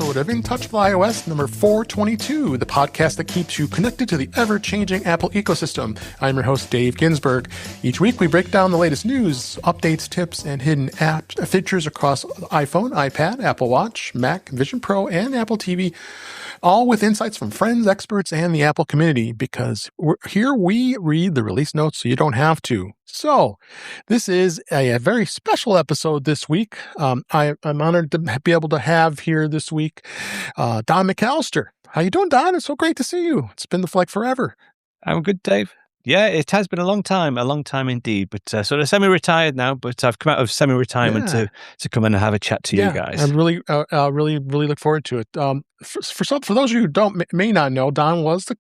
episode of In Touch with iOS number 422, the podcast that keeps you connected to the ever-changing Apple ecosystem. I'm your host, Dave Ginsburg. Each week, we break down the latest news, updates, tips, and hidden app features across iPhone, iPad, Apple Watch, Mac, Vision Pro, and Apple TV, all with insights from friends, experts, and the Apple community, because here we read the release notes so you don't have to. So, this is a very special episode this week. I'm honored to be able to have here this week Don McAllister. How you doing, Don? It's so great to see you. It's been like forever. I'm good, Dave. Yeah, it has been a long time indeed, but sort of semi-retired now, but I've come out of semi-retirement to come in and have a chat to you guys. I'm really look forward to it. For those of you who may not know, Don is the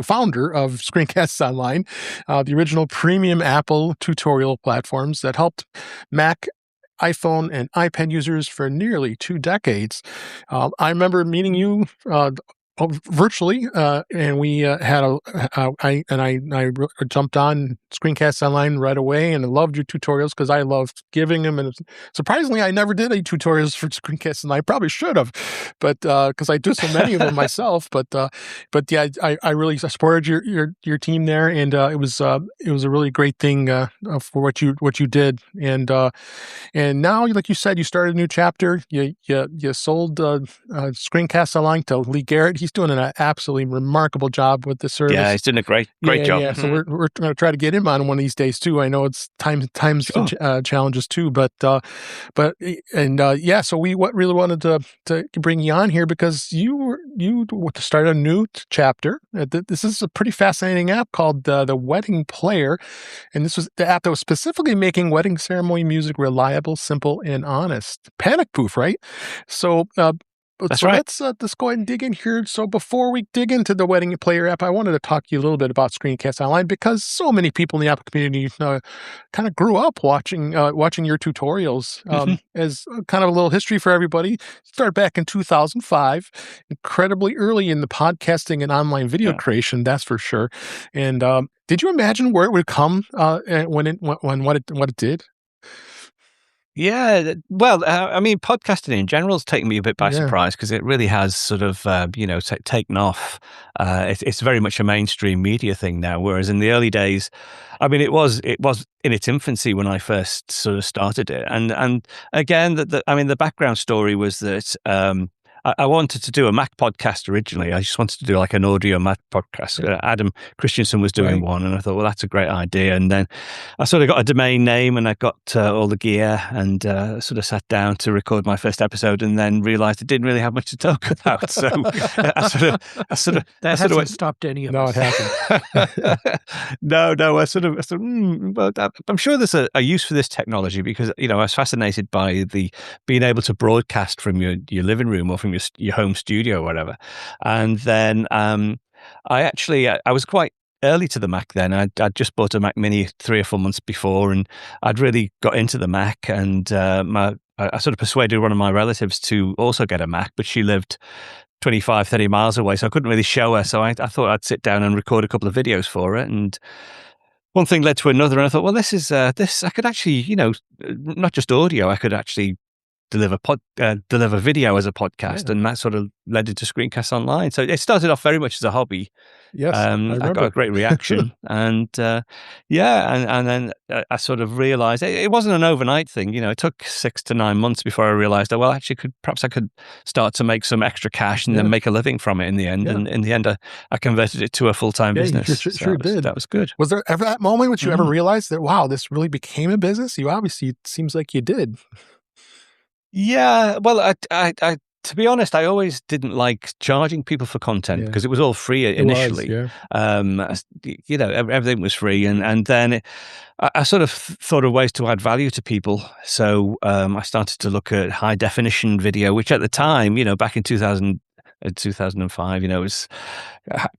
founder of Screencasts Online, the original premium Apple tutorial platforms that helped Mac, iPhone, and iPad users for nearly 2 decades. I remember meeting you virtually, and we I jumped on Screencasts Online right away, and I loved your tutorials because I loved giving them. And surprisingly, I never did any tutorials for Screencasts, and I probably should have, but because I do so many of them myself. But yeah, I really supported your team there, and it was a really great thing for what you did. And now, like you said, you started a new chapter. You sold Screencasts Online to Lee Garrett. He's doing an absolutely remarkable job with the service. Yeah, he's doing a great job. Yeah, so we're going to try to get him on one of these days too. I know it's times challenges too, so we really wanted to bring you on here because you started a new chapter. This is a pretty fascinating app called the Wedding Player, and this was the app that was specifically making wedding ceremony music reliable, simple, and honest. Panic proof, right? So. That's right. Let's go ahead and dig in here. So before we dig into the Wedding Player app, I wanted to talk to you a little bit about Screencasts Online because so many people in the Apple community kind of grew up watching your tutorials. As kind of a little history for everybody, started back in 2005, incredibly early in the podcasting and online video creation, that's for sure. And did you imagine where it would come when what it did? Yeah, well, I mean, podcasting in general has taken me a bit by surprise because it really has sort of, taken off. It's very much a mainstream media thing now, whereas in the early days, I mean, it was in its infancy when I first sort of started it. And again, the background story was that I wanted to do a Mac podcast originally. I just wanted to do like an audio Mac podcast. Adam Christensen was doing one, and I thought, well, that's a great idea. And then I sort of got a domain name, and I got all the gear, and sort of sat down to record my first episode, and then realized I didn't really have much to talk about. So that hasn't stopped any of No, us. it hasn't. No. I sort of well, I'm sure there's a use for this technology because I was fascinated by the being able to broadcast from your living room or from your home studio or whatever. And then I was quite early to the Mac then. I'd just bought a Mac Mini 3 or 4 months before, and I'd really got into the Mac, and I sort of persuaded one of my relatives to also get a Mac, but she lived 25, 30 miles away, so I couldn't really show her. So I thought I'd sit down and record a couple of videos for her, and one thing led to another, and I thought, well, this is I could actually, not just audio, I could actually deliver video as a podcast, and that sort of led into Screencasts Online. So it started off very much as a hobby. Yes, I got a great reaction, and then I sort of realized it wasn't an overnight thing. It took 6 to 9 months before I realized that, well, actually, perhaps I could start to make some extra cash and then make a living from it in the end. And in the end, I converted it to a full-time business. You sure did. That was good. Was there ever that moment which you ever realized that, wow, this really became a business? You obviously, it seems like you did. Yeah, well, I to be honest, I always didn't like charging people for content because it was all free initially. Everything was free, and then I sort of thought of ways to add value to people. So I started to look at high definition video, which at the time, back in 2005, it was,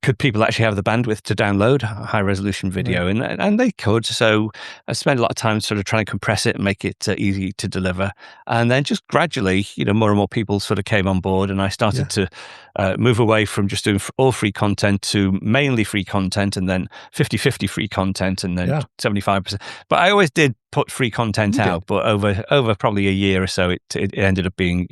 could people actually have the bandwidth to download high resolution video? And they could. So I spent a lot of time sort of trying to compress it and make it easy to deliver. And then just gradually, more and more people sort of came on board, and I started to move away from just doing all free content to mainly free content, and then 50-50 free content, and then 75%. But I always did put free content You out, did. but over probably a year or so, it ended up being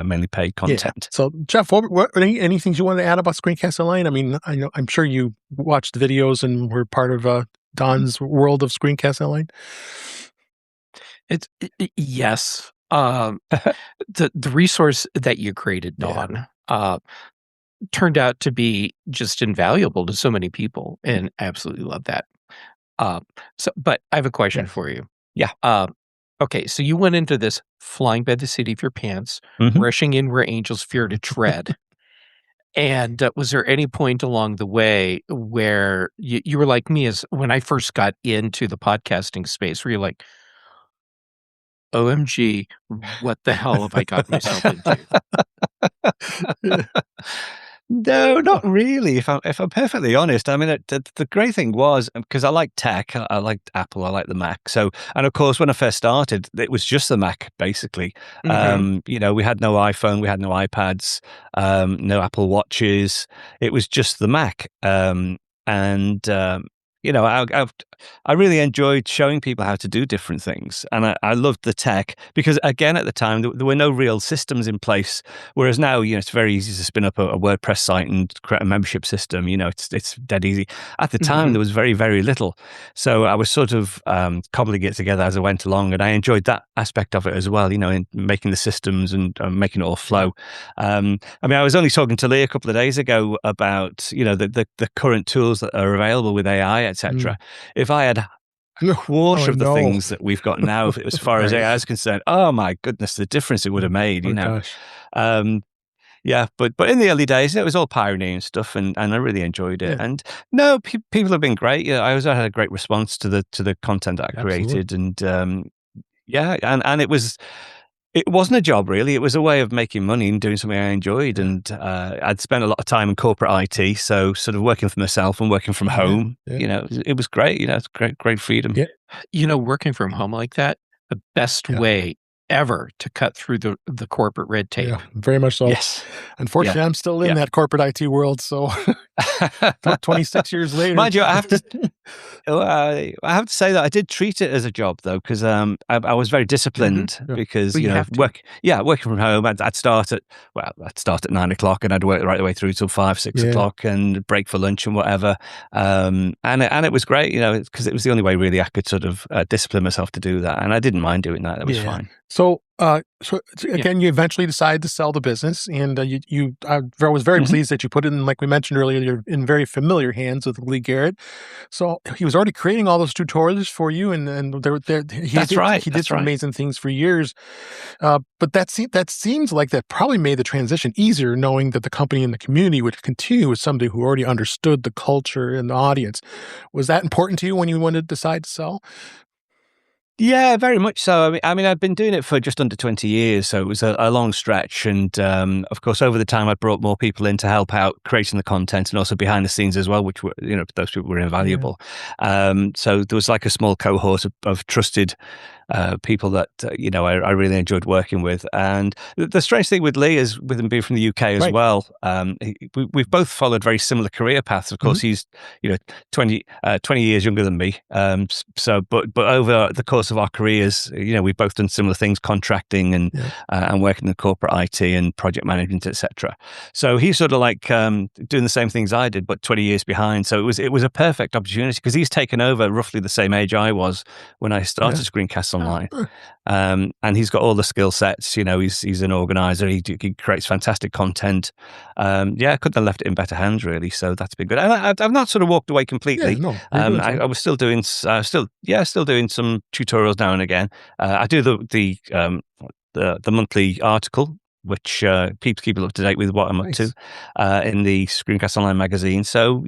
mainly paid Yeah. content. So, Jeff, any things you wanted to add about Screencast Online? I mean, I'm sure you watched the videos and were part of Don's world of Screencast Online. Yes. The resource that you created, Yeah. Don, turned out to be just invaluable to so many people, and I absolutely love that. But I have a question Yes. for you. Yeah. Okay, so you went into this flying by the seat of your pants, Mhm. rushing in where angels fear to tread. And was there any point along the way where you were like me, as when I first got into the podcasting space, where you're like, OMG, what the hell have I got myself into? No, not really. If I'm perfectly honest, I mean, the great thing was because I like tech, I liked Apple, I like the Mac. So, and of course, when I first started, it was just the Mac basically. Mhm. We had no iPhone, we had no iPads, no Apple Watches. It was just the Mac, and I really enjoyed showing people how to do different things, and I loved the tech because, again, at the time there were no real systems in place. Whereas now, it's very easy to spin up a WordPress site and create a membership system. It's dead easy. At the time, Mhm. there was very, very little, so I was sort of cobbling it together as I went along, and I enjoyed that aspect of it as well. In making the systems and making it all flow. I mean, I was only talking to Lee a couple of days ago about the current tools that are available with AI, etc. If I had a quarter Oh, of the no. things that we've got now, as far as Right. AI is concerned, oh my goodness, the difference it would have made. Oh, gosh. Um, yeah, but in the early days, it was all pioneering stuff, and I really enjoyed it. Yeah. And no, people have been great. Yeah, I also had a great response to the content that I Absolutely. created, and yeah, and it wasn't a job really. It was a way of making money and doing something I enjoyed. Yeah. And I'd spent a lot of time in corporate IT, so sort of working for myself and working from home. Yeah. It was great. It's great freedom. Yeah. Working from home like that, the best Yeah. way ever to cut through the corporate red tape. Yeah, very much so. Yes. Unfortunately, Yeah. I'm still in Yeah. that corporate IT world, so 26 years later. Mind you, I have to. I have to say that I did treat it as a job though, because I was very disciplined Yeah. because Well, you have to. working from home. I'd start at 9 o'clock and I'd work right the way through till 5, 6 Yeah. o'clock and break for lunch and whatever. And it was great, because it was the only way really I could sort of discipline myself to do that, and I didn't mind doing that. That was fine. So, again, you eventually decided to sell the business, and I was very Mhm. pleased that you put it in, like we mentioned earlier, you're in very familiar hands with Lee Garrett. So he was already creating all those tutorials for you, and That's right. he did That's some right. amazing things for years. But that seems like that probably made the transition easier, knowing that the company and the community would continue with somebody who already understood the culture and the audience. Was that important to you when you wanted to decide to sell? Yeah, very much so. I mean, I've been doing it for just under 20 years, so it was a long stretch. And of course, over the time, I brought more people in to help out creating the content and also behind the scenes as well, which were, those people were invaluable. So there was like a small cohort of trusted people that I really enjoyed working with. And the strange thing with Lee is, with him being from the UK as Right. well, we've both followed very similar career paths. Of course, he's 20 years younger than me. But over the course of our careers, we've both done similar things, contracting and working in corporate IT and project management, etc. So he's sort of like doing the same things I did, but 20 years behind. So it was a perfect opportunity because he's taken over roughly the same age I was when I started Screencasts Online. And he's got all the skill sets. He's an organizer. He creates fantastic content. I couldn't have left it in better hands, really. So that's been good. And I've not sort of walked away completely. Yeah, no, you're doing I fine. was still doing still doing some tutorials now and again. I do the monthly article, which keeps people up to date with what I'm up to in the Screencast Online magazine. So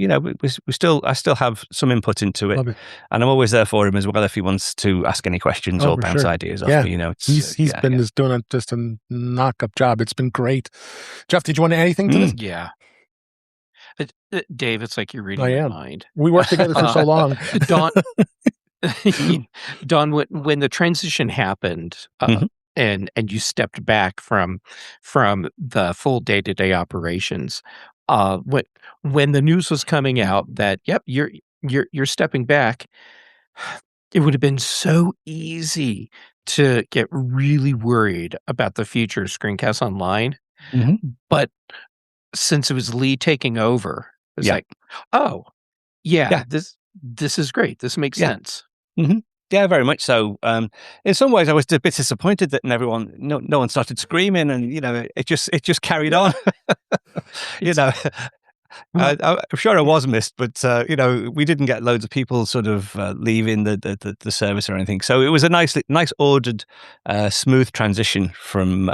I still have some input into it, Love it. and I'm always there for him as well if he wants to ask any questions or For bounce sure. ideas off Yeah. me. He's been just doing just a knock-up job. It's been great. Jeff, did you want to add anything to this? Yeah. Dave, it's like you're reading I my am. mind. We worked together for so long. Don, Don, when the transition happened, Mhm. and you stepped back from the full day-to-day operations, when the news was coming out that, yep, you're stepping back, It would have been so easy to get really worried about the future of Screencasts Online, but since it was Lee taking over, it's Yeah. like, "Oh, yeah, Yeah. this is great. This makes Yeah. sense." Yeah, very much so. In some ways, I was a bit disappointed that no one started screaming, and it just carried on. you know, Well, I'm sure I was missed, but we didn't get loads of people sort of leaving the service or anything. So it was a nice ordered, smooth transition from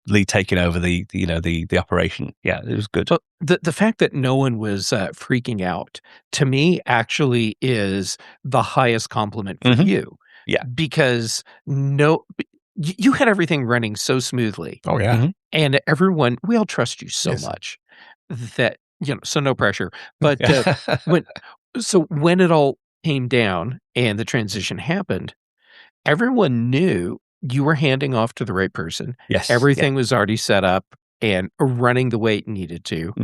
Lee taking over the operation. Yeah, it was good. Well, the fact that no one was, freaking out, to me, actually is the highest compliment for you, Yeah. because no b you had everything running so smoothly, Oh, yeah. and we all trust you so Yes. much that, so no pressure, but, Yeah. when it all came down and the transition happened, everyone knew you were handing off to the right person. Yes. Everything was already set up and running the way it needed to.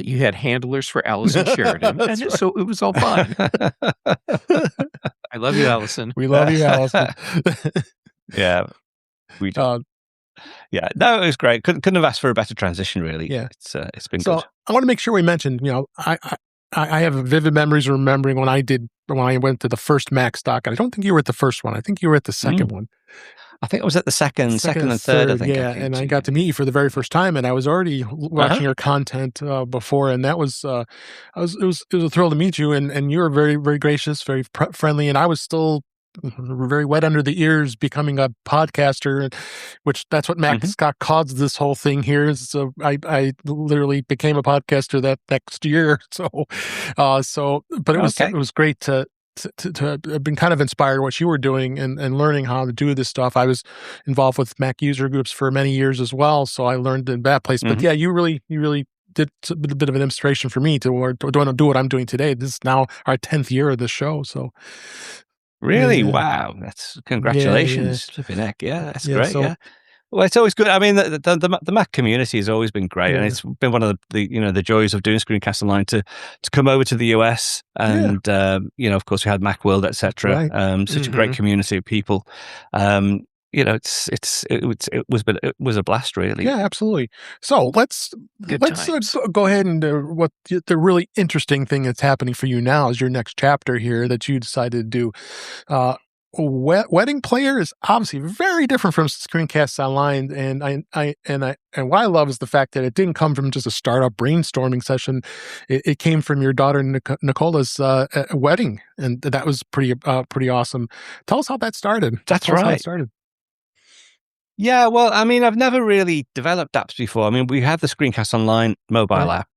You had handlers for Allison Sheridan, and so it was all fine. I love you, Allison. We love you, Allison. Yeah. We do. Uh, Yeah, no, it was great. Couldn't have asked for a better transition, really. Yeah. It's been So good. I want to make sure we mention, I have vivid memories of remembering when I went to the first Mac stock. And I don't think you were at the first one. I think you were at the second one. I think I was at the second and third. I think. yeah. And I got to meet you for the very first time, and I was already watching your content before, and that was it was a thrill to meet you, and you were very, very gracious, very friendly, and I was still very wet under the ears becoming a podcaster, which that's what Mac Scott caused this whole thing here. So I literally became a podcaster that next year. So but it was great to have been kind of inspired what you were doing and learning how to do this stuff. I was involved with Mac user groups for many years as well, so I learned in that place. But yeah, you really did a bit of an inspiration for me to do what I'm doing today. This is now our 10th year of the show. So really, yeah. wow! That's congratulations, flipping heck! Yeah, that's great. So, yeah. Well, it's always good. I mean, the Mac community has always been great, and it's been one of the joys of doing Screencast Online to come over to the US, and of course we had Macworld, etc. Right. Such a great community of people. It was a blast, really. Yeah, absolutely. So let's go ahead and what the really interesting thing that's happening for you now is your next chapter here that you decided to do. Wedding Player is obviously very different from Screencasts Online, and what I love is the fact that it didn't come from just a startup brainstorming session. It came from your daughter Nicola's wedding, and that was pretty awesome. Tell us how that started. That's Tell us how right. it started. Yeah, well, I mean, I've never really developed apps before. I mean, we have the Screencast Online mobile app,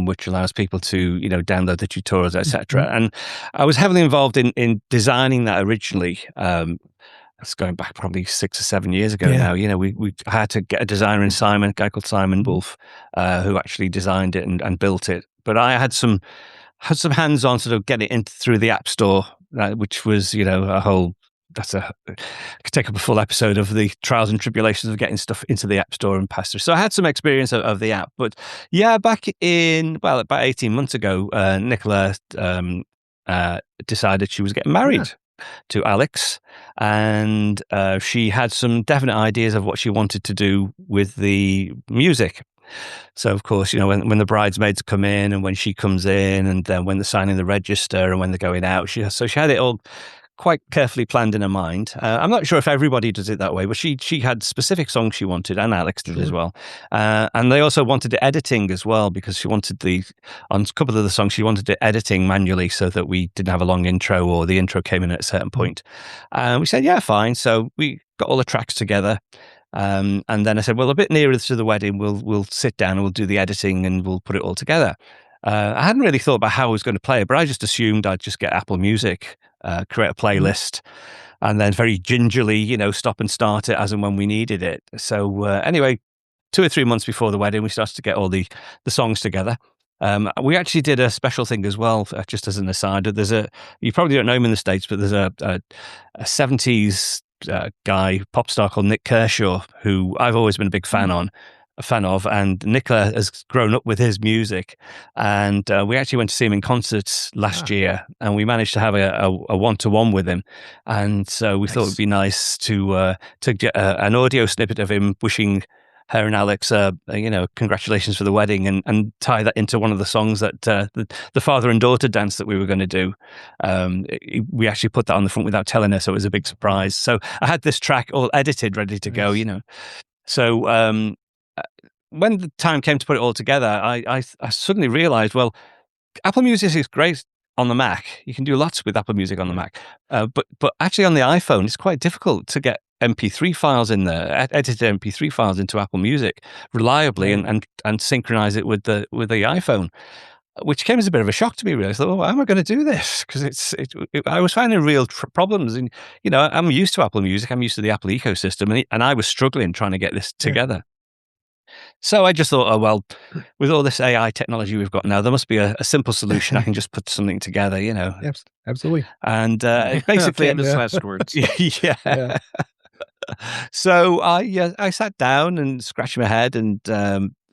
which allows people to, download the tutorials, etc. And I was heavily involved in designing that originally. That's going back probably 6 or 7 years ago now. We had to get a designer in Simon, a guy called Simon Wolf, who actually designed it and built it. But I had some hands-on sort of getting it through the App Store, which was, a whole. I could take up a full episode of the trials and tribulations of getting stuff into the App Store and past through. So I had some experience of the app, but yeah, back about 18 months ago, Nicola decided she was getting married to Alex, and she had some definite ideas of what she wanted to do with the music. So, of course, when the bridesmaids come in and when she comes in, and then when they're signing the register and when they're going out, she had it all quite carefully planned in her mind. I'm not sure if everybody does it that way, but she had specific songs she wanted, and Alex did as well. And they also wanted the editing as well, because she wanted on a couple of the songs, she wanted the editing manually so that we didn't have a long intro or the intro came in at a certain point. We said, yeah, fine. So we got all the tracks together. And then I said, well, a bit nearer to the wedding, we'll sit down and we'll do the editing and we'll put it all together. I hadn't really thought about how I was going to play it, but I just assumed I'd just get Apple Music, create a playlist, and then very gingerly, stop and start it as and when we needed it. So anyway, 2 or 3 months before the wedding, we started to get all the songs together. We actually did a special thing as well, just as an aside. You probably don't know him in the States, but there's a 70s guy, pop star called Nick Kershaw, who I've always been a big fan on. a fan of, and Nicola has grown up with his music, and we actually went to see him in concerts last year, and we managed to have a one-to-one with him, and so we thought it'd be nice to get an audio snippet of him wishing her and Alex, congratulations for the wedding, and tie that into one of the songs that the father and daughter dance that we were going to do. We actually put that on the front without telling her, so it was a big surprise. So I had this track all edited, ready to go, So when the time came to put it all together, I suddenly realized, well, Apple Music is great on the Mac. You can do lots with Apple Music on the Mac. But actually on the iPhone, it's quite difficult to get MP3 files in there, edited MP3 files into Apple Music reliably and synchronize it with the iPhone, which came as a bit of a shock to me, really. I thought, how am I going to do this? Because I was finding real problems. And, I'm used to Apple Music. I'm used to the Apple ecosystem. And I was struggling trying to get this together. So I just thought, with all this AI technology we've got now, there must be a simple solution. I can just put something together, Yes, absolutely. And basically, famous last words. Yeah. So I sat down and scratched my head and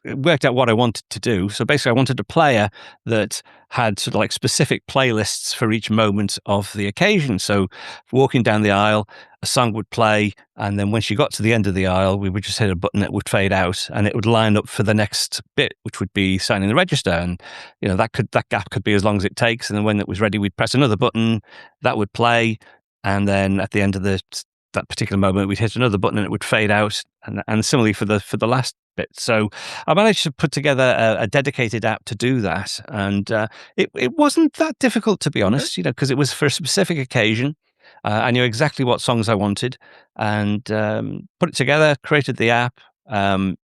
worked out what I wanted to do. So basically, I wanted a player that had sort of like specific playlists for each moment of the occasion. So walking down the aisle, a song would play, and then when she got to the end of the aisle, we would just hit a button that would fade out, and it would line up for the next bit, which would be signing the register. And that gap could be as long as it takes. And then when it was ready, we'd press another button, that would play, and then at the end of that particular moment, we'd hit another button and it would fade out, and similarly for the last bit. So I managed to put together a dedicated app to do that, and it wasn't that difficult, to be honest, because it was for a specific occasion. I knew exactly what songs I wanted, and put it together, created the app, and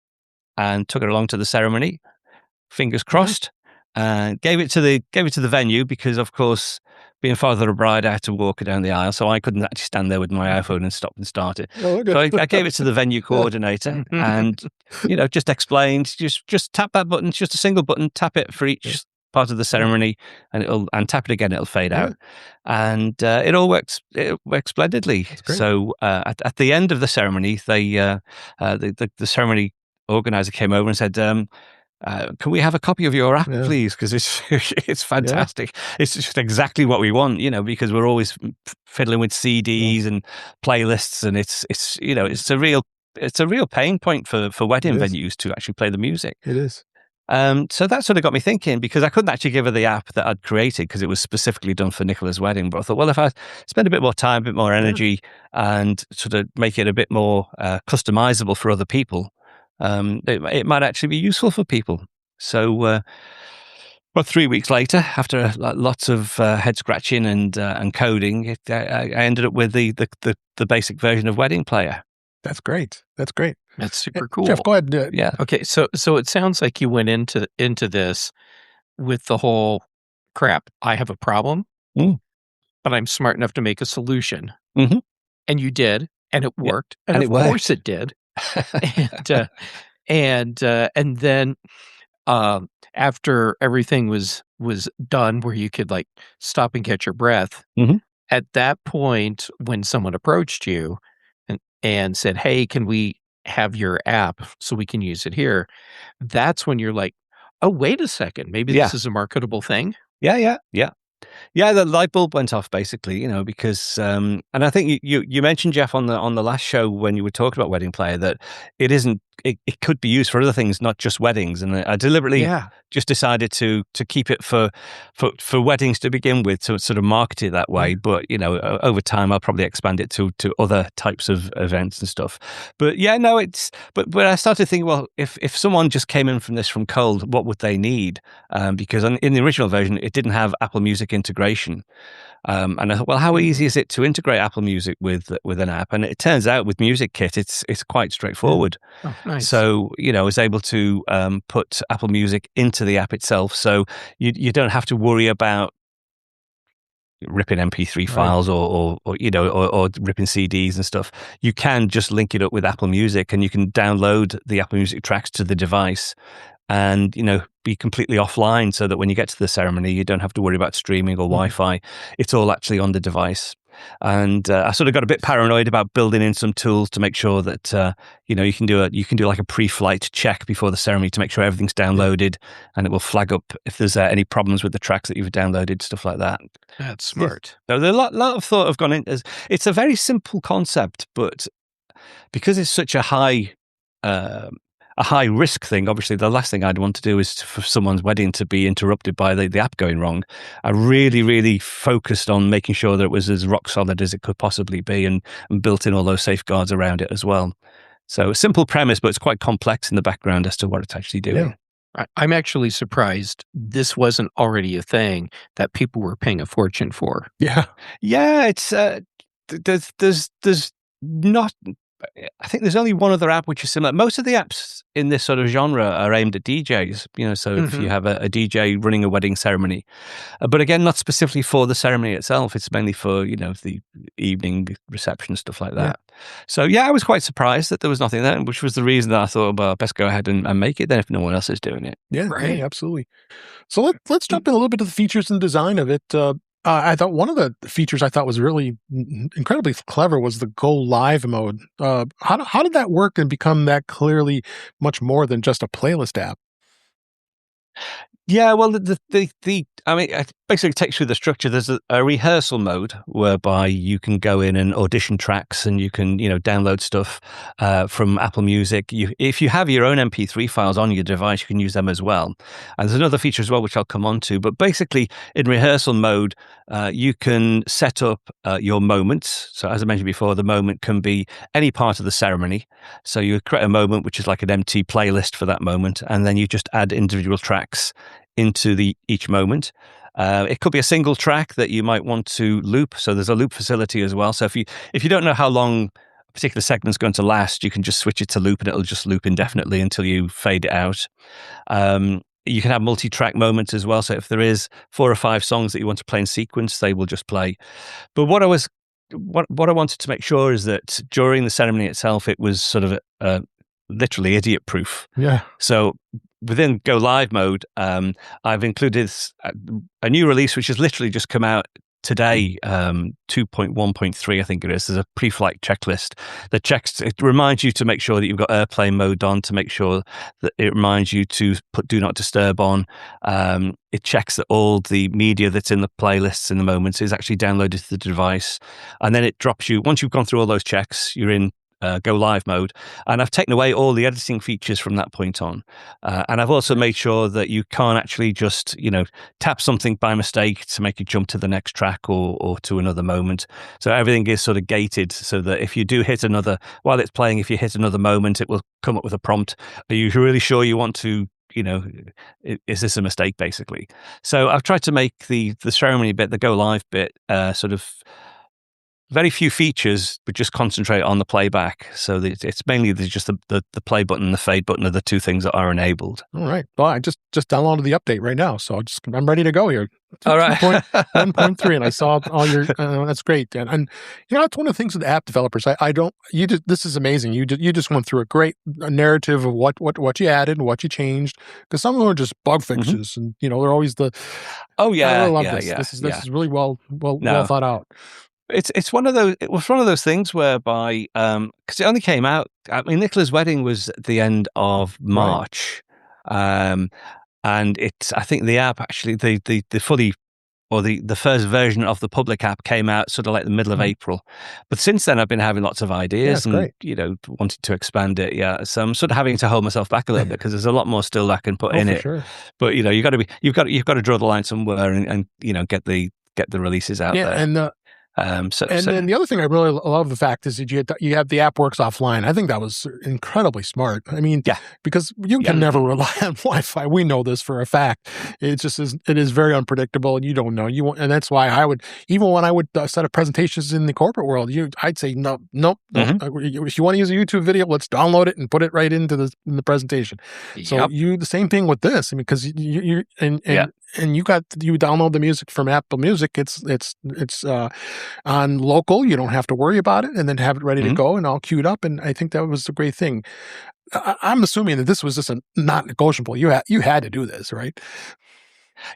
took it along to the ceremony. Fingers crossed. Gave it to the venue because, of course, being father of a bride, I had to walk her down the aisle, so I couldn't actually stand there with my iPhone and stop and start it. Oh, okay. So I gave it to the venue coordinator, and just explained, just tap that button, it's just a single button, tap it for each part of the ceremony, and tap it again, it'll fade out, and it all works. It works splendidly. So at the end of the ceremony, the ceremony organizer came over and said, can we have a copy of your app, please? Because it's fantastic. It's just exactly what we want, because we're always fiddling with CDs and playlists, and it's a real pain point for wedding venues to actually play the music. It is. So that sort of got me thinking, because I couldn't actually give her the app that I'd created because it was specifically done for Nicola's wedding. But I thought, well, if I spend a bit more time, a bit more energy, and sort of make it a bit more customizable for other people, it might actually be useful for people. So about 3 weeks later, after lots of head scratching and coding, I ended up with the basic version of Wedding Player. That's great. That's great. That's super cool. Jeff, go ahead. Yeah. Okay. So it sounds like you went into this with the whole crap. I have a problem, but I'm smart enough to make a solution. Mm-hmm. And you did, and it worked. And of course it did. and then after everything was done, where you could like stop and catch your breath, at that point, when someone approached you and said, "Hey, can we have your app so we can use it here?" That's when you're like, "Oh, wait a second, maybe this is a marketable thing." Yeah. The light bulb went off, basically, because and I think you mentioned, Jeff, on the last show when you were talking about Wedding Player, that it could be used for other things, not just weddings. And I deliberately just decided to keep it for weddings to begin with, to sort of market it that way. But over time I'll probably expand it to other types of events and stuff. But but I started thinking, well, if someone just came in from cold, what would they need? Because in the original version it didn't have Apple Music integration. And I thought, well, how easy is it to integrate Apple Music with an app? And it turns out with Music Kit, it's quite straightforward. Oh, nice. So, I was able to put Apple Music into the app itself. So you don't have to worry about ripping MP3 files or ripping CDs and stuff. You can just link it up with Apple Music, and you can download the Apple Music tracks to the device and, be completely offline, so that when you get to the ceremony, you don't have to worry about streaming or Wi-Fi. It's all actually on the device. And I sort of got a bit paranoid about building in some tools to make sure that you can do like a pre-flight check before the ceremony to make sure everything's downloaded, and it will flag up if there's any problems with the tracks that you've downloaded, stuff like that. That's smart. So there's a lot of thought have gone in. It's a very simple concept, but because it's such a high risk thing, obviously the last thing I'd want to do is for someone's wedding to be interrupted by the app going wrong. I really, really focused on making sure that it was as rock solid as it could possibly be, and built in all those safeguards around it as well. So a simple premise, but it's quite complex in the background as to what it's actually doing. Yeah. I'm actually surprised this wasn't already a thing that people were paying a fortune for. Yeah. It's there's not. I think there's only one other app which is similar. Most of the apps in this sort of genre are aimed at DJs, so if you have a DJ running a wedding ceremony, but again, not specifically for the ceremony itself. It's mainly for, the evening reception, stuff like that. Yeah. So I was quite surprised that there was nothing there, which was the reason that I thought, well, best go ahead and make it then if no one else is doing it. Yeah, right. Yeah, absolutely. So let's jump in a little bit to the features and design of it. I thought one of the features I thought was really incredibly clever was the go live mode. How did that work and become that clearly much more than just a playlist app? Yeah, well, it basically takes through the structure. There's a rehearsal mode whereby you can go in and audition tracks, and you can, download stuff from Apple Music. If you have your own MP3 files on your device, you can use them as well. And there's another feature as well, which I'll come on to. But basically, in rehearsal mode, you can set up your moments. So as I mentioned before, the moment can be any part of the ceremony. So you create a moment, which is like an empty playlist for that moment, and then you just add individual tracks into each moment. It could be a single track that you might want to loop. So there's a loop facility as well. So if you don't know how long a particular segment's going to last, you can just switch it to loop, and it'll just loop indefinitely until you fade it out. You can have multi-track moments as well. So if there is 4 or 5 songs that you want to play in sequence, they will just play. But what I wanted to make sure is that during the ceremony itself, it was sort of literally idiot proof. Yeah. So within Go Live mode, I've included a new release which has literally just come out today, 2.1.3, I think it is. There's a pre-flight checklist that checks. It reminds you to make sure that you've got airplane mode on, to make sure that it reminds you to put Do Not Disturb on. It checks that all the media that's in the playlists in the moments is actually downloaded to the device, and then it drops you. Once you've gone through all those checks, you're in Go Live mode, and I've taken away all the editing features from that point on, and I've also made sure that you can't actually just tap something by mistake to make it jump to the next track or to another moment. So everything is sort of gated, so that if you do hit another while it's playing, if you hit another moment, it will come up with a prompt. Are you really sure you want to? Is this a mistake, basically? So I've tried to make the ceremony bit, the Go Live bit, sort of very few features, but just concentrate on the playback. So it's mainly just the play button and the fade button are the two things that are enabled. All right. Well, I just downloaded the update right now, so I'm ready to go here. All right. 1.3, and I saw all your. That's great, Dan. And that's one of the things with app developers. I don't. This is amazing. You just went through a great narrative of what you added and what you changed, because some of them are just bug fixes, and they're always the. Oh yeah, I really love yeah, this. yeah. This is really well thought out. It's one of those. It was one of those things whereby because it only came out. I mean, Nicola's wedding was at the end of March, and it's. I think the app actually the fully or the first version of the public app came out sort of like the middle of April. But since then, I've been having lots of ideas and wanted to expand it. Yeah, so I'm sort of having to hold myself back a little bit because there's a lot more still I can put in it. Sure. But you've got to draw the line somewhere and get the releases out there. And. Then the other thing I really love the fact is that you have the app works offline. I think that was incredibly smart. I mean, because you can never rely on Wi-Fi. We know this for a fact. It is very unpredictable, and you don't know. And that's why I would, even when I would set up presentations in the corporate world, I'd say no. If you want to use a YouTube video, let's download it and put it right into the presentation. So the same thing with this. I mean, because you download the music from Apple Music. It's on local. You don't have to worry about it, and then have it ready to go and all queued up. And I think that was a great thing. I'm assuming that this was just a not negotiable. You had to do this, right?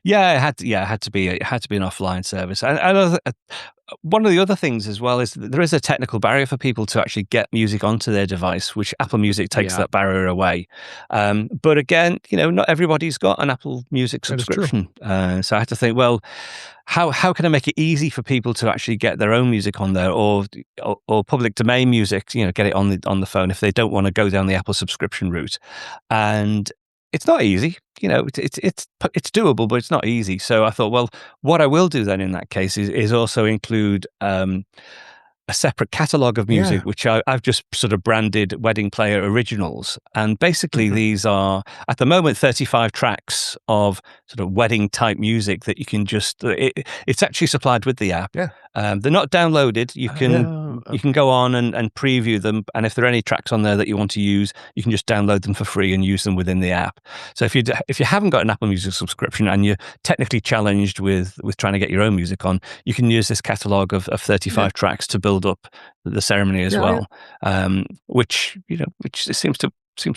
Yeah, it had to be an offline service. And one of the other things as well is that there is a technical barrier for people to actually get music onto their device, which Apple Music takes that barrier away. But again, not everybody's got an Apple Music subscription. So I had to think, well, how can I make it easy for people to actually get their own music on there, or public domain music, get it on the phone if they don't want to go down the Apple subscription route. And it's not easy, it's doable, but it's not easy. So I thought, well, what I will do then in that case is also include a separate catalogue of music, which I've just sort of branded Wedding Player Originals. And basically these are, at the moment, 35 tracks of sort of wedding type music that you can just, it's actually supplied with the app. They're not downloaded. You can go on and preview them. And if there are any tracks on there that you want to use, you can just download them for free and use them within the app. So if you haven't got an Apple Music subscription and you're technically challenged with trying to get your own music on, you can use this catalogue of 35 tracks to build up the ceremony as well. Which seems to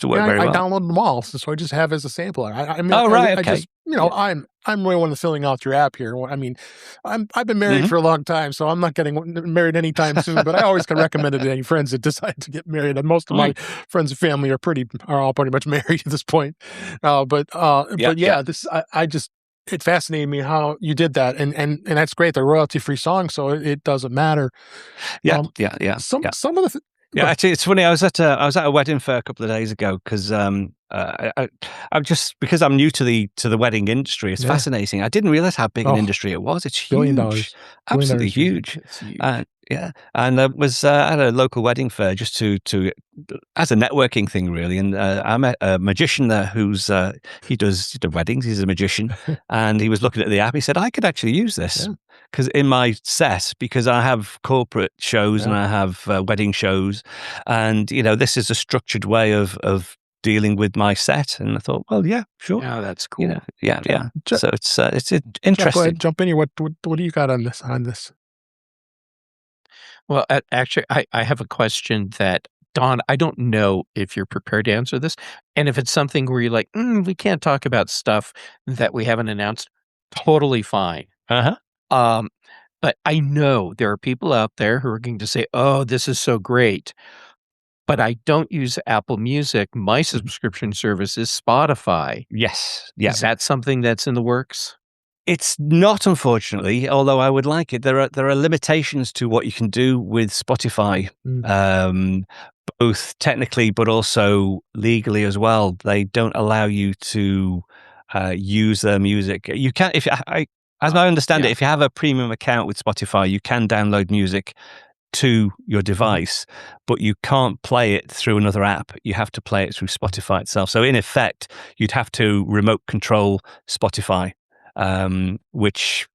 work very well. I downloaded them all, so I just have as a sampler. Okay. I just, I'm really one of filling out your app here. I mean, I've been married for a long time, so I'm not getting married anytime soon. But I always can recommend it to any friends that decide to get married. And most of my friends and family are all pretty much married at this point. It fascinated me how you did that, and that's great. They're royalty-free songs, so it doesn't matter. Some of the. Actually, it's funny. I was at a wedding fair a couple of days ago because I'm because I'm new to the wedding industry. It's fascinating. I didn't realize how big an industry it was. It's huge, $1 billion. Absolutely huge. It's huge. And I was at a local wedding fair just to as a networking thing, really. And I met a magician there who's he does weddings. He's a magician, and he was looking at the app. He said, "I could actually use this." Because in my set, because I have corporate shows and I have wedding shows, and this is a structured way of dealing with my set. And I thought, well, yeah, sure. Yeah, that's cool. So it's interesting. Go ahead, jump in here. What do you got on this? Well, actually, I have a question that, Don, I don't know if you're prepared to answer this, and if it's something where you're like, we can't talk about stuff that we haven't announced. Totally fine. But I know there are people out there who are going to say, "Oh, this is so great," but I don't use Apple Music. My subscription service is Spotify. Yes. Yeah. Is that something that's in the works? It's not, unfortunately, although I would like it. There are limitations to what you can do with Spotify, both technically but also legally as well. They don't allow you to use their music. You can, as I understand it, if you have a premium account with Spotify, you can download music to your device, but you can't play it through another app. You have to play it through Spotify itself. So in effect, you'd have to remote control Spotify. Which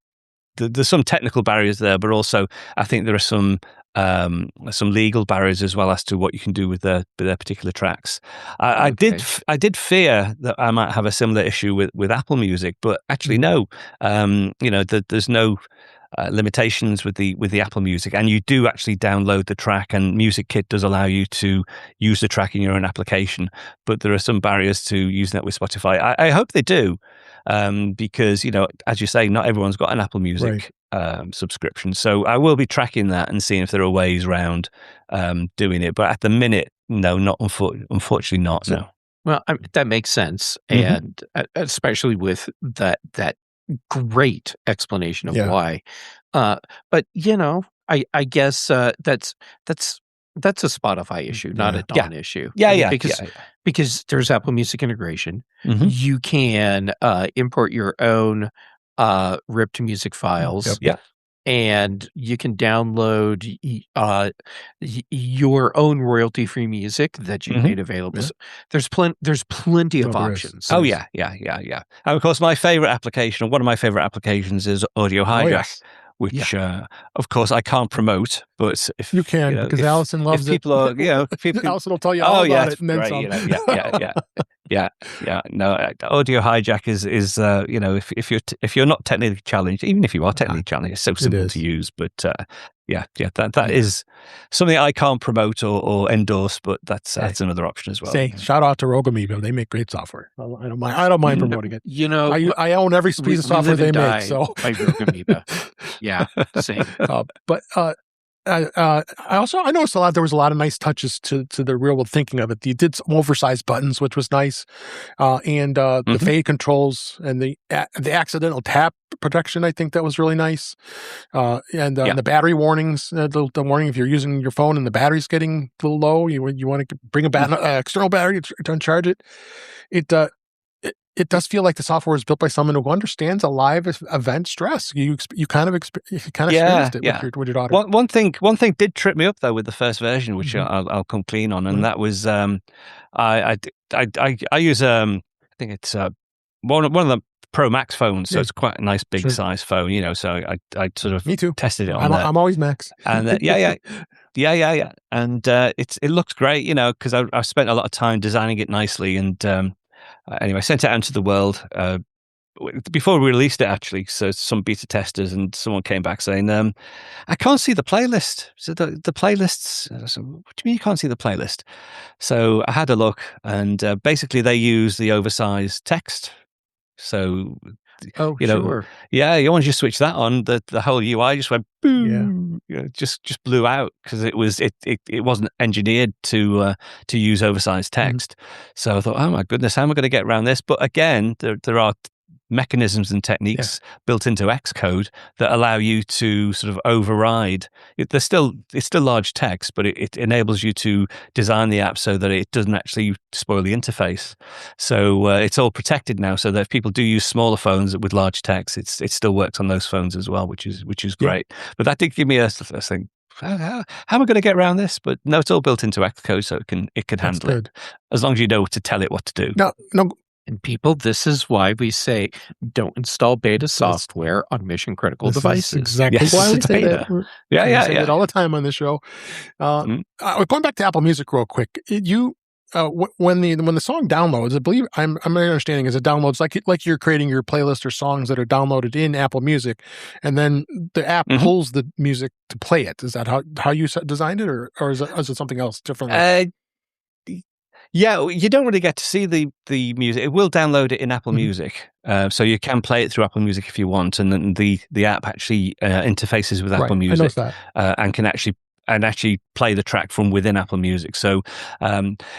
there's some technical barriers there, but also I think there are some legal barriers as well as to what you can do with their particular tracks. I did fear that I might have a similar issue with Apple Music, but actually no. There's no limitations with the Apple Music, and you do actually download the track, and Music Kit does allow you to use the track in your own application, but there are some barriers to using that with Spotify. I hope they do, because as you say, not everyone's got an Apple Music subscription, so I will be tracking that and seeing if there are ways around doing it, but at the minute, no, not unfortunately not. No. Well, that makes sense, and especially with that great explanation of why. But I guess that's a Spotify issue, not a Don issue. Because there's Apple Music integration. You can import your own ripped music files. And you can download your own royalty-free music that you made available. So there's plenty of options. Oh yeah. And of course, my favorite application, or one of my favorite applications, is Audio Hijack, which of course I can't promote, but if you can, because Allison loves if people are, people, Allison will tell you all about it, and then great, some. Yeah. No, audio hijack is if you're not technically challenged, even if you are technically challenged, it's so simple to use. But that is something I can't promote or endorse, but that's another option as well. Shout out to Rogamibo. They make great software. I don't mind promoting it. I own every piece of software they make. So by Rogamibo. Yeah, same. But I noticed there was a lot of nice touches to the real world thinking of it. You did some oversized buttons, which was nice, and the fade controls and the accidental tap protection. I think that was really nice, and the battery warnings. The warning if you're using your phone and the battery's getting a little low, you want to bring a external battery to uncharge it. It does feel like the software is built by someone who understands a live event stress. You kind of experienced it with your daughter. One thing did trip me up though with the first version, which I'll come clean on, and that was I use I think it's one of the Pro Max phones, so it's quite a nice big size phone, So I sort of me too tested it on. I'm always Max, and yeah, and it looks great, because I've spent a lot of time designing it nicely and. Anyway, I sent it out into the world before we released it, actually. So some beta testers and someone came back saying, I can't see the playlist. So the playlists, so what do you mean you can't see the playlist? So I had a look and basically they use the oversized text. So, sure. Yeah, once you switch that on, the whole UI just went boom. Just blew out because it wasn't engineered to use oversized text. So I thought, oh my goodness, how am I going to get around this? But again, there are mechanisms and techniques built into Xcode that allow you to sort of override. It's still large text, but it enables you to design the app so that it doesn't actually spoil the interface. So it's all protected now, so that if people do use smaller phones with large text, it still works on those phones as well, which is great. But that did give me a thing. How am I going to get around this? But no, it's all built into Xcode, so it can handle it as long as you know to tell it what to do. No. And people, this is why we say don't install beta software on mission critical devices. Exactly why we say that. Yeah. Say it all the time on the show. Going back to Apple Music real quick, when the song downloads, I believe my understanding is it downloads like you're creating your playlist or songs that are downloaded in Apple Music, and then the app pulls the music to play it. Is that how you designed it, or is it something else different? Yeah, you don't really get to see the music. It will download it in Apple Music, so you can play it through Apple Music if you want, and then the app actually interfaces with Apple Music and can actually play the track from within Apple Music. So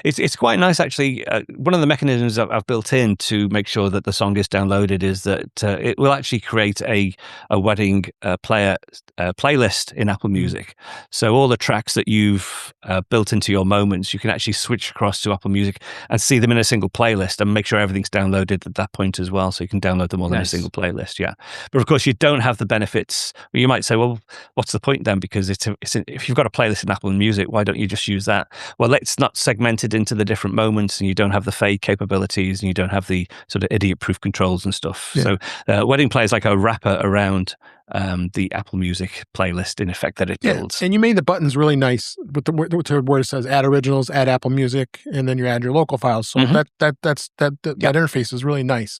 it's quite nice, actually. One of the mechanisms I've built in to make sure that the song is downloaded is that it will actually create a wedding playlist in Apple Music. So all the tracks that you've built into your moments, you can actually switch across to Apple Music and see them in a single playlist and make sure everything's downloaded at that point as well. So you can download them all in a single playlist. Yeah. But of course, you don't have the benefits. You might say, well, what's the point then? Because if you've got a playlist in Apple Music, why don't you just use that? Well, it's not segmented into the different moments, and you don't have the fade capabilities, and you don't have the sort of idiot-proof controls and stuff. So Wedding Play is like a wrapper around the Apple Music playlist, in effect, that it builds. And you made the buttons really nice with where it says add originals, add Apple Music, and then you add your local files. So that interface is really nice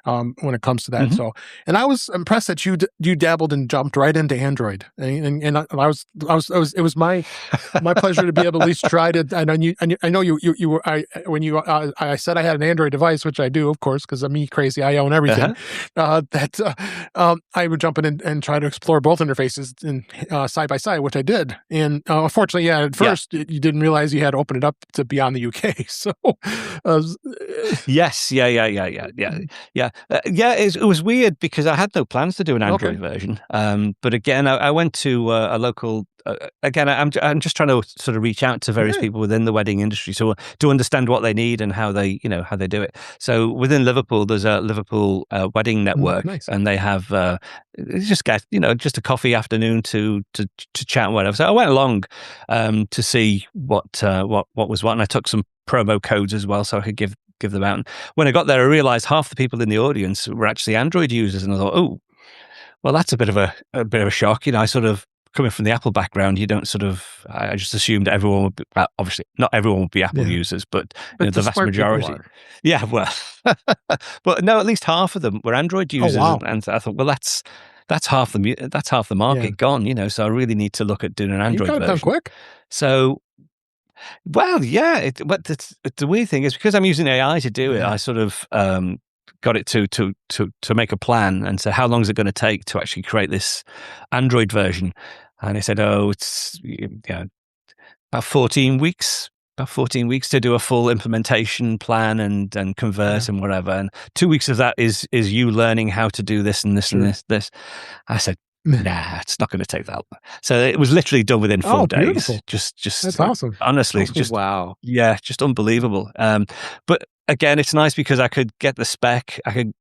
when it comes to that. So, and I was impressed that you dabbled and jumped right into Android, and it was my pleasure to be able to at least try to. I know you were I said I had an Android device, which I do, of course, because I'm crazy. I own everything. I would jump in and try to explore both interfaces in side by side, which I did. And unfortunately, at first, you didn't realize you had to open it up to beyond the UK. So, yes, it was weird because I had no plans to do an Android version. But again, I went to a local. Again, I'm just trying to sort of reach out to various people within the wedding industry to understand what they need and how they do it. So within Liverpool, there's a Liverpool wedding network, and they have just a coffee afternoon to chat and whatever. So I went along to see what was what, and I took some promo codes as well, so I could give them out. And when I got there, I realized half the people in the audience were actually Android users, and I thought, oh. Well, that's a bit of a shock. I sort of, coming from the Apple background, you don't sort of. I just assumed everyone would be. Well, obviously, not everyone would be Apple users, but the vast majority. Yeah, well, but no, at least half of them were Android users, and I thought, well, that's half the market gone. So I really need to look at doing an Android version. You got it done quick. So, well, yeah. But the weird thing is, because I'm using AI to do it, I sort of got it to make a plan and say, how long is it going to take to actually create this Android version? And I said, it's about 14 weeks. About 14 weeks to do a full implementation plan and convert and whatever. And 2 weeks of that is you learning how to do this and this and this. I said, nah, it's not going to take that long. So it was literally done within 4 days. Beautiful. Just that's awesome. Honestly, it's just wow. Yeah, just unbelievable. But again, it's nice because I could get the spec. I could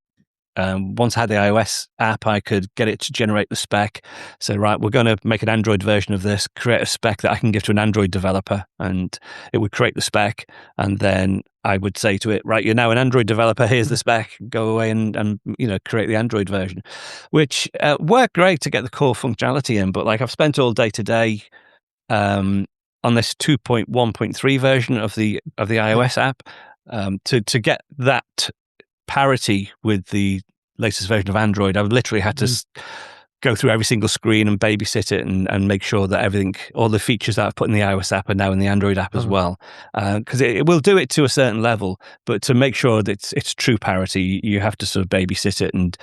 once I had the iOS app, I could get it to generate the spec. So, right, we're going to make an Android version of this, create a spec that I can give to an Android developer, and it would create the spec. And then I would say to it, right, you're now an Android developer, here's the spec, go away and create the Android version, which worked great to get the core functionality in. But like, I've spent all day today on this 2.1.3 version of the iOS app to get that parity with the latest version of Android. I've literally had to go through every single screen and babysit it and make sure that all the features that I've put in the iOS app are now in the Android app as well. Because it will do it to a certain level, but to make sure that it's true parity, you have to sort of babysit it and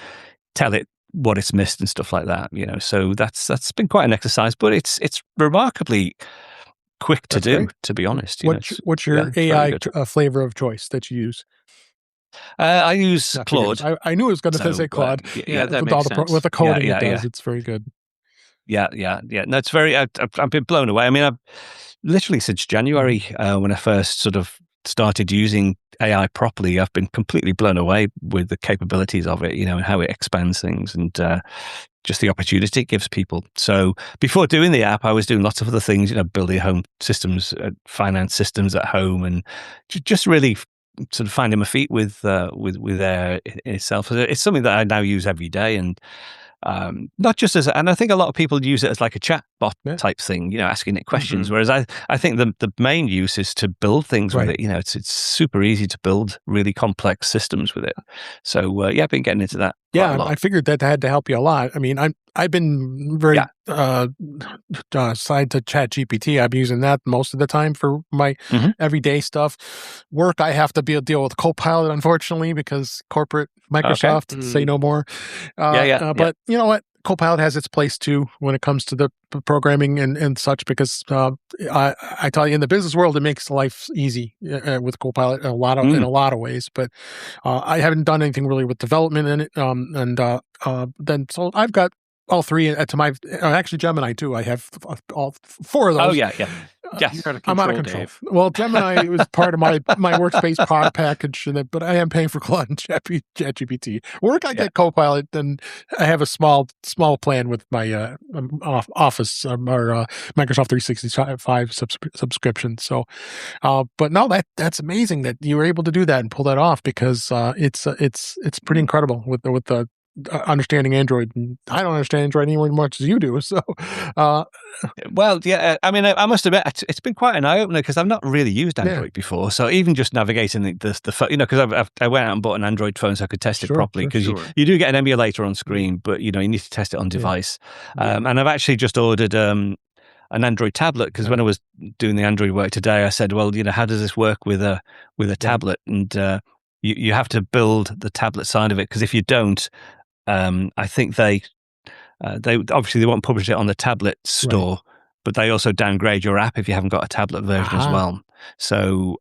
tell it what it's missed and stuff like that. So that's been quite an exercise, but it's remarkably quick to do. Great. To be honest. What's your AI flavor of choice that you use? I use Claude. I knew it was going to say Claude. That makes sense. With the coding it does, it's very good. Yeah. No, it's very. I've been blown away. I mean, I've literally since January when I first sort of started using AI properly, I've been completely blown away with the capabilities of it. And how it expands things and just the opportunity it gives people. So before doing the app, I was doing lots of other things. Building home systems, finance systems at home, and just really sort of finding my feet with itself. It's something that I now use every day, and not just and I think a lot of people use it as like a chat bot type thing, asking it questions. Whereas I think the main use is to build things with it. It's super easy to build really complex systems with it. So I've been getting into that. Yeah, I figured that had to help you a lot. I mean, I've been very side to ChatGPT. I'm using that most of the time for my everyday stuff. Work, I have to deal with Copilot, unfortunately, because corporate Microsoft say no more. But you know what? Copilot has its place too when it comes to the programming and such, because I tell you, in the business world, it makes life easy with Copilot in a lot of ways. But I haven't done anything really with development in it, then so I've got all three to my actually Gemini too. I have all 4 of those. Oh yeah. Yes, I'm out of control. Dave. Well, Gemini was part of my workspace product package, but I am paying for Claude and ChatGPT. Work, I get Copilot, and I have a small plan with my Office or Microsoft 365 subscription. So, but no, that's amazing that you were able to do that and pull that off, because it's pretty incredible with the understanding Android. I don't understand Android anywhere as much as you do. So, well, yeah. I mean, I must admit, it's been quite an eye opener, because I've not really used Android before. So even just navigating the phone, because I went out and bought an Android phone so I could test it properly. Because you do get an emulator on screen, but you need to test it on device. And I've actually just ordered an Android tablet, because when I was doing the Android work today, I said, well, how does this work with a tablet? And you have to build the tablet side of it, because if you don't, I think they obviously they won't publish it on the tablet store, but they also downgrade your app if you haven't got a tablet version as well. So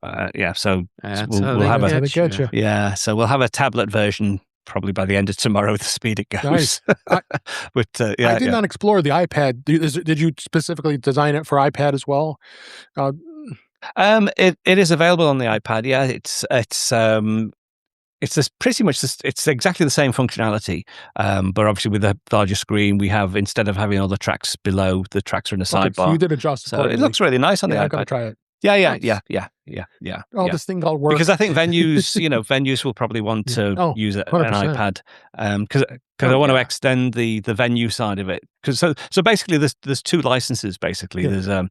so we'll have a so we'll have a tablet version probably by the end of tomorrow with the speed it goes. Nice. But I did not explore the iPad. Did you specifically design it for iPad as well? It is available on the iPad. Yeah, it's pretty much it's exactly the same functionality, but obviously with a larger screen, we have, instead of having all the tracks below, the tracks are in a sidebar. So you did adjust. So it looks really nice on the iPad. I'm gonna try it. Yeah. This thing called work. Because I think venues will probably want to use an 100%. iPad because I want to extend the venue side of it. Because so basically, there's two licenses. Basically, there's a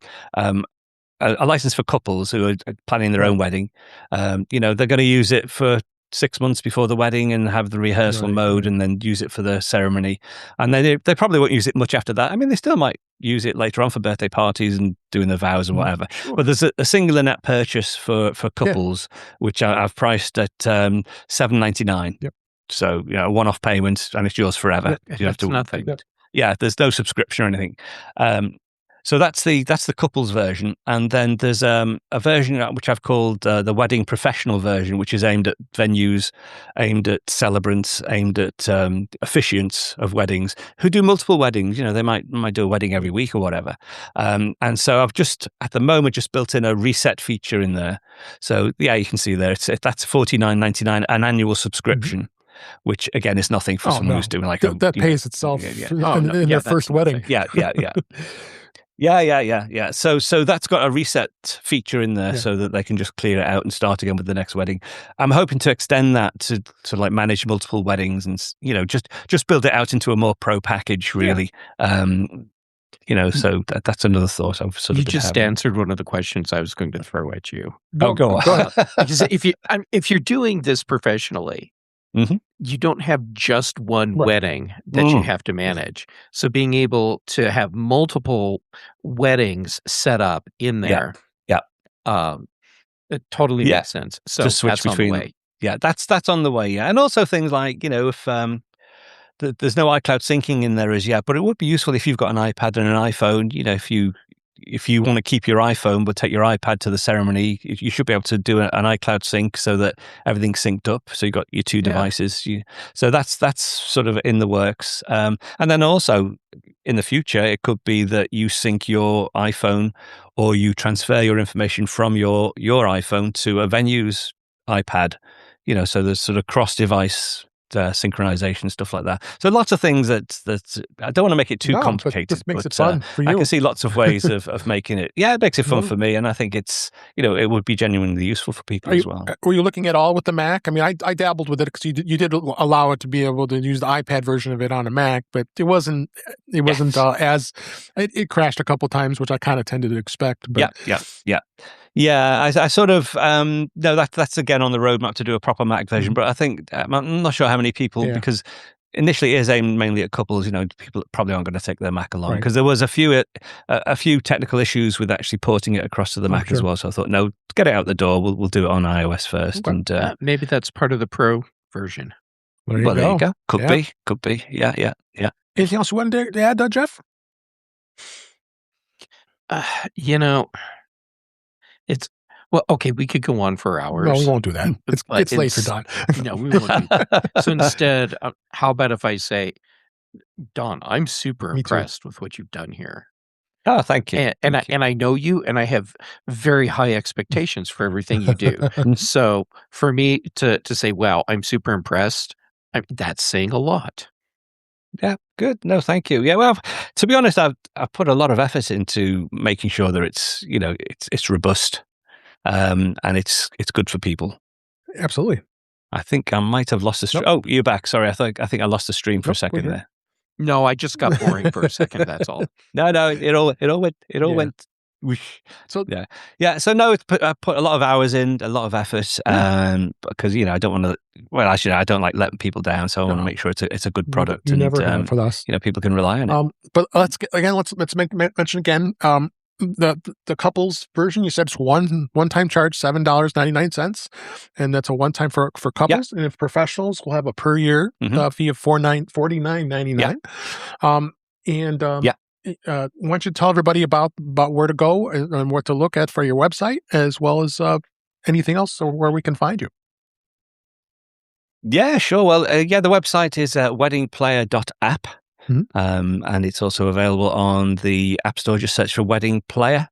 license for couples who are planning their own wedding. They're going to use it for 6 months before the wedding and have the rehearsal mode and then use it for the ceremony. And then they probably won't use it much after that. I mean, they still might use it later on for birthday parties and doing their vows and whatever. Sure. But there's a singular net purchase for couples, which I've priced at $7.99. Yep. So, a one-off payment and it's yours forever. You have to nothing. Yeah, there's no subscription or anything. So that's the couples version, and then there's a version which I've called the wedding professional version, which is aimed at venues, aimed at celebrants, aimed at officiants of weddings who do multiple weddings. They might do a wedding every week or whatever. And so I've just at the moment built in a reset feature in there. So you can see there that's $49.99 an annual subscription. Which again is nothing for someone who's doing like that pays itself in their first wedding. Yeah. So that's got a reset feature in there so that they can just clear it out and start again with the next wedding. I'm hoping to extend that to like manage multiple weddings and just build it out into a more pro package really. So that's another thought I've sort of. You just answered one of the questions I was going to throw at you. Go on. Because if you're doing this professionally. Mm-hmm. You don't have just one wedding that you have to manage. So being able to have multiple weddings set up in there, it totally makes sense. So just switch that's between. On the way. Yeah, that's on the way. Yeah, and also things like if there's no iCloud syncing in there as yet, but it would be useful if you've got an iPad and an iPhone. If you want to keep your iPhone but take your iPad to the ceremony, you should be able to do an iCloud sync so that everything's synced up. So you've got your two devices. So that's sort of in the works. And then also in the future, it could be that you sync your iPhone or you transfer your information from your iPhone to a venue's iPad. So there's sort of cross-device synchronization, stuff like that. So lots of things that I don't want to make it too complicated. But this makes it fun for you. I can see lots of ways of making it. Yeah, it makes it fun for me, and I think it's it would be genuinely useful for people as well. Were you looking at all with the Mac? I mean, I dabbled with it because you did allow it to be able to use the iPad version of it on a Mac, but it wasn't as it crashed a couple times, which I kind of tended to expect. But Yeah, I sort of no. That's again on the roadmap to do a proper Mac version, but I think I'm not sure how many people because initially it is aimed mainly at couples. People probably aren't going to take their Mac along because there was a few technical issues with actually porting it across to the Mac as well. So I thought, no, get it out the door. We'll do it on iOS first, and maybe that's part of the Pro version. There you go. Could be. Yeah. Anything else you wanted to add, Jeff? It's okay. We could go on for hours. No, we won't do that. It's late for Don. No, we won't do that. So instead, how about if I say, Don, I'm super impressed with what you've done here. Oh, thank you. And I know you, and I have very high expectations for everything you do. So for me to say, wow, I'm super impressed, that's saying a lot. Yeah, good. No, thank you. Yeah, well, to be honest, I've put a lot of effort into making sure that it's it's robust, and it's good for people. Absolutely. I think I might have lost the stream. Oh, you're back. Sorry, I think I lost the stream for a second there. No, I just got boring for a second. That's all. No, it all went. So yeah. So no, I put a lot of hours in, a lot of effort, because I don't want to. Well, actually, I don't like letting people down, so I want to make sure it's a good product. You never have for us. People can rely on it. But let's mention again. The couples version, you said it's one time charge, $7.99, and that's a one time for couples. And if professionals, will have a per year fee of $49.99. Why don't you tell everybody about where to go and what to look at for your website, as well as anything else or where we can find you? Yeah, sure. Well, the website is weddingplayer.app. And it's also available on the App Store. Just search for Wedding Player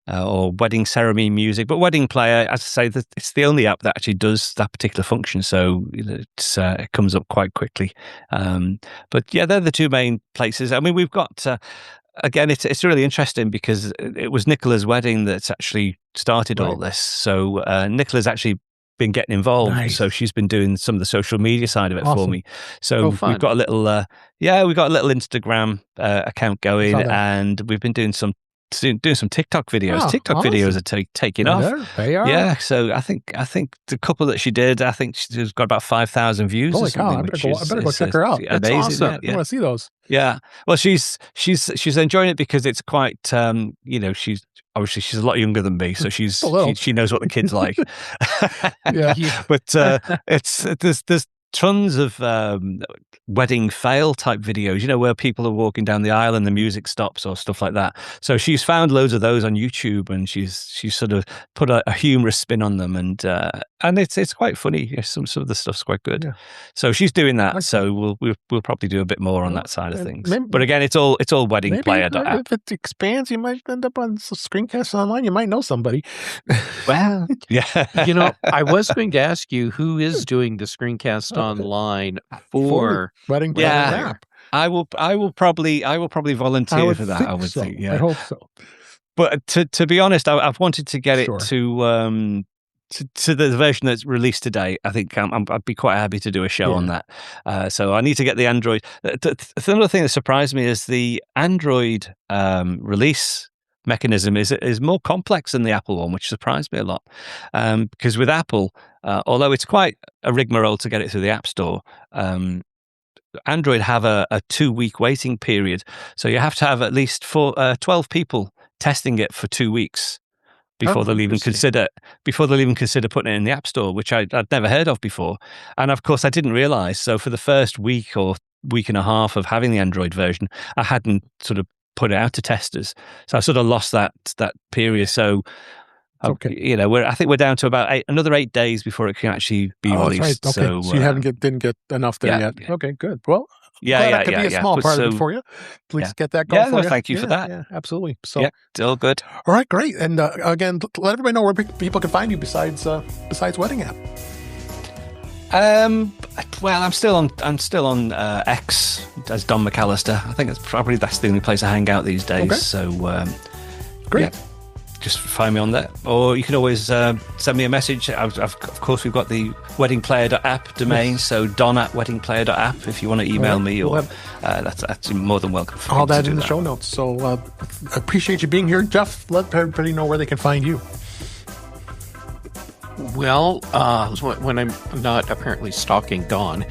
or Wedding Ceremony Music. But Wedding Player, as I say, it's the only app that actually does that particular function. So it comes up quite quickly. But yeah, they're the two main places. I mean, we've got again, it's really interesting because it was Nicola's wedding that's actually started all this. So Nicola's actually been getting involved. Nice. So she's been doing some of the social media side of it for me. So we've got a little, we've got a little Instagram account going, and we've been doing some TikTok videos. TikTok videos are taking off. They are. Yeah, so I think the couple that she did, I think she's got about 5,000 views. Holy cow! I better go check her out. That's amazing. awesome. Yeah. I want to see those. Yeah, well, she's enjoying it because it's quite, she's obviously she's a lot younger than me, so she knows what the kids like. But there's tons of wedding fail type videos, where people are walking down the aisle and the music stops or stuff like that. So she's found loads of those on YouTube, and she's sort of put a humorous spin on them, and it's quite funny. Some of the stuff's quite good. Yeah. So she's doing that. So we'll probably do a bit more on that side of things. But again, it's all weddingplayer.app. If it expands, you might end up on Screencasts Online. You might know somebody. Well, yeah. I was going to ask you who is doing the Screencast Online for wedding app. I will probably volunteer for that. I would think. Yeah, I hope so. But to be honest, I've wanted to get it to the version that's released today. I think I'd be quite happy to do a show on that. So I need to get the Android. Another thing that surprised me is the Android release mechanism is more complex than the Apple one, which surprised me a lot. Because with Apple, although it's quite a rigmarole to get it through the App Store, Android have a 2-week waiting period. So you have to have at least 12 people testing it for 2 weeks before they'll even consider putting it in the App Store, which I'd never heard of before. And of course I didn't realize. So for the first week or week and a half of having the Android version, I hadn't sort of put it out to testers. So I sort of lost that period. So okay. I think we're down to about another 8 days before it can actually be released. Right. Okay. So you didn't get enough there yet. Yeah. Okay, good. Well, that could be a small part of it for you. Please get that going for you. Thank you for that. Yeah, absolutely. So it's all good. All right, great. And again, let everybody know where people can find you besides Wedding App. Well, I'm still on X as Don McAllister. I think that's the only place I hang out these days. Okay. So great. Yeah. Just find me on there, or you can always send me a message. Of course, we've got the weddingplayer.app domain, so don@weddingplayer.app if you want to email me, or that's more than welcome. All that in the show notes. So appreciate you being here, Jeff. Let everybody know where they can find you. Well, when I'm not apparently stalking Dawn,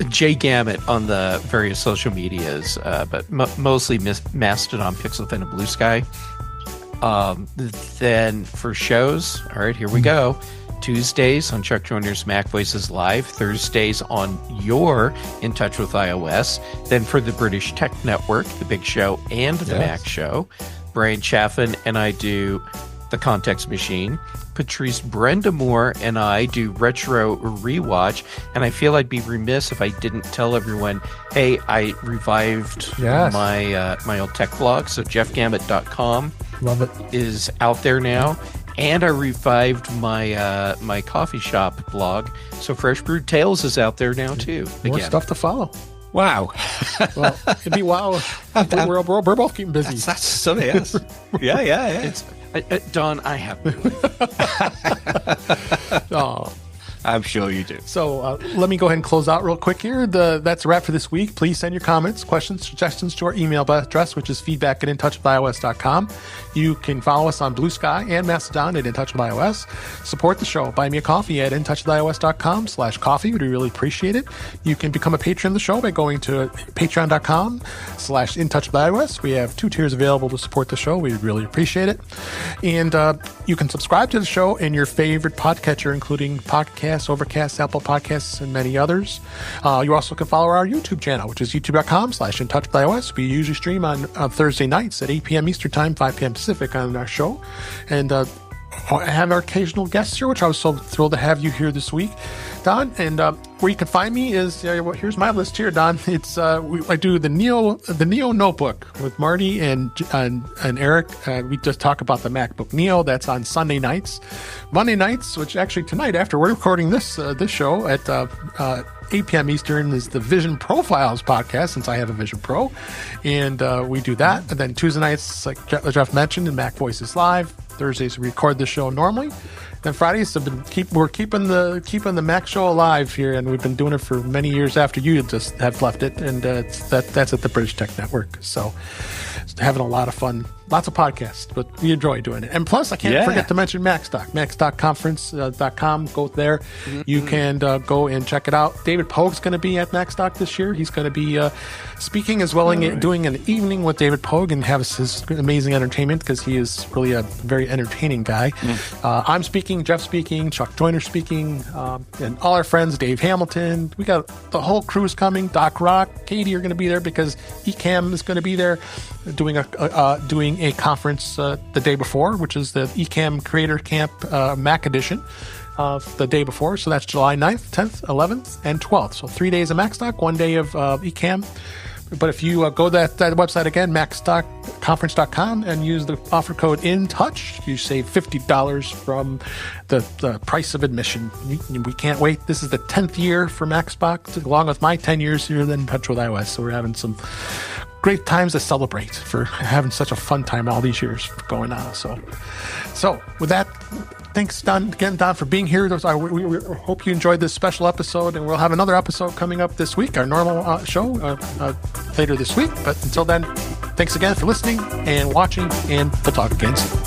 Jay Gamet on the various social medias, but mostly Mastodon, Pixelfin, and Blue Sky. Then for shows, all right, here we go. Tuesdays on Chuck Joyner's Mac Voices Live. Thursdays on your In Touch with iOS. Then for the British Tech Network, The Big Show and The Mac Show, Brian Chaffin and I do The Context Machine. Patrice Brendamore and I do Retro Rewatch, and I feel I'd be remiss if I didn't tell everyone, hey, I revived my old tech blog, so jeffgamet.com is out there now, and I revived my coffee shop blog, so Fresh Brewed Tales is out there now too. More stuff to follow. Wow. Well, it'd be wow. We're both keeping busy. That's sunny, yes. Yeah. Don, I have. Oh, I'm sure you do. So let me go ahead and close out real quick here. That's a wrap for this week. Please send your comments, questions, suggestions to our email address, which is feedback@intouchwithios.com. You can follow us on Blue Sky and Mastodon at InTouchWithIOS. Support the show. Buy me a coffee at intouchwithios.com/coffee. We'd really appreciate it. You can become a patron of the show by going to patreon.com/InTouchWithIOS. We have 2 tiers available to support the show. We'd really appreciate it. And you can subscribe to the show in your favorite podcatcher, including Podcast, Overcast, Apple Podcasts, and many others. You also can follow our YouTube channel, which is youtube.com/InTouchWithIOS. We usually stream on Thursday nights at 8 p.m. Eastern Time, 5 p.m. Pacific on our show. And I have our occasional guests here, which I was so thrilled to have you here this week, Don. And where you can find me is here's my list here, Don. It's I do the Neo Notebook with Marty and Eric. We just talk about the MacBook Neo. That's on Sunday nights, Monday nights, which actually tonight after we're recording this show at 8 p.m. Eastern is the Vision Profiles podcast, since I have a Vision Pro. And we do that. And then Tuesday nights, like Jeff mentioned, and Mac Voices Live. Thursdays, we record the show normally. Then Fridays, we're keeping the Mac show alive here, and we've been doing it for many years after you just have left it. And that's at the British Tech Network. So having a lot of fun. Lots of podcasts, but we enjoy doing it. And plus, I can't forget to mention MacStock, macstockconference.com. Go there. Mm-hmm. You can go and check it out. David Pogue's going to be at MacStock this year. He's going to be speaking as well, doing an evening with David Pogue and have his amazing entertainment, because he is really a very entertaining guy. I'm speaking, Jeff speaking, Chuck Joyner speaking, and all our friends, Dave Hamilton. We got the whole crew's coming. Doc Rock, Katie are going to be there because Ecamm is going to be there doing a conference the day before, which is the Ecamm Creator Camp Mac Edition the day before. So that's July 9th, 10th, 11th, and 12th. So 3 days of MacStock, 1 day of Ecamm. But if you go to that website again, macstockconference.com, and use the offer code INTOUCH, you save $50 from the price of admission. We can't wait. This is the 10th year for MacStock, along with my 10 years here in Touch with iOS. So we're having some great times to celebrate for having such a fun time all these years going on. So with that, thanks, Don, for being here. We hope you enjoyed this special episode, and we'll have another episode coming up this week, our normal show later this week. But until then, thanks again for listening and watching, and we'll talk again soon.